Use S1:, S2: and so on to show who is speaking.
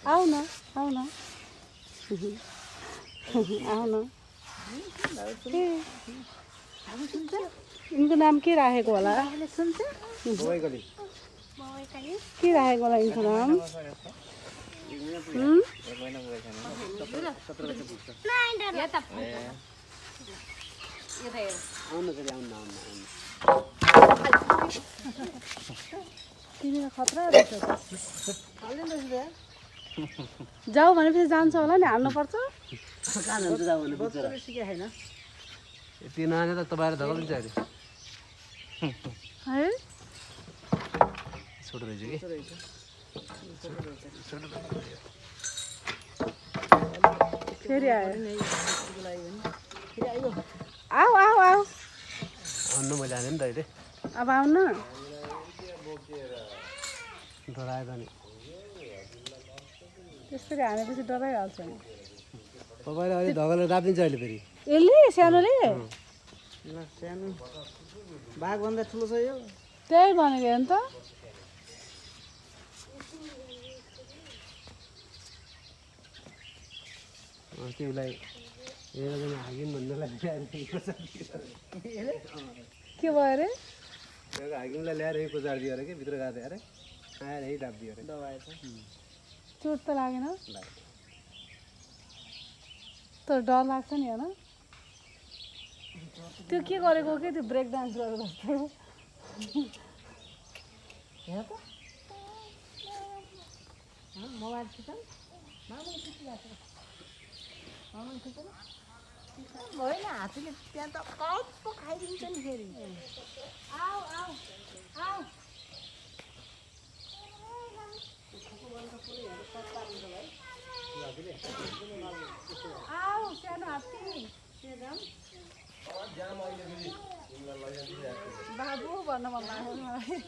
S1: आऊ न आऊ न आऊ न इनको नाम के राखेको होला के राखेको होला इनको नाम खतरा जाऊ भनेपछि जान्छ होला नि हाल्नुपर्छ
S2: यति नानी त तपाईँहरू धगालिन्छ अरे
S1: है
S2: छोटो रहेछ कि
S1: फेरि आयो आऊ आऊ आऊ
S2: भन्नु मैले हाने नि त अहिले
S1: अब आउन
S2: डरायो त नि
S1: त्यसरी हानेपछि डराइहाल्छ नि
S2: तपाईँले अहिले धगालेर रापिदिन्छ अहिले फेरि
S1: यसले सानोले
S3: सानो बाघभन्दा ठुलो छ यो
S1: त्यही भनेको हो नि त
S2: अस्ति उसलाई एकजना हाकिम भन्नुलाई
S1: के भयो अरे
S2: हाकिमलाई ल्याएर यही कोचार दियो अरे कि भित्र गएको थियो अरे आएर यही दाबिदियो अरे
S3: दबाएछ
S1: चोट त लागेन तर डर लाग्छ नि होइन त्यो के गरेको के त्यो ब्रेक डान्स गरेको जस्तो
S3: हेर त मोबाइल खिचन होइन हात्तीले त्यहाँ त कस्तो खाइदिन्छ नि फेरि
S1: आऊ आऊ आऊ आऊ सानो हात्ती बाबु भन्न मन लाग्यो मलाई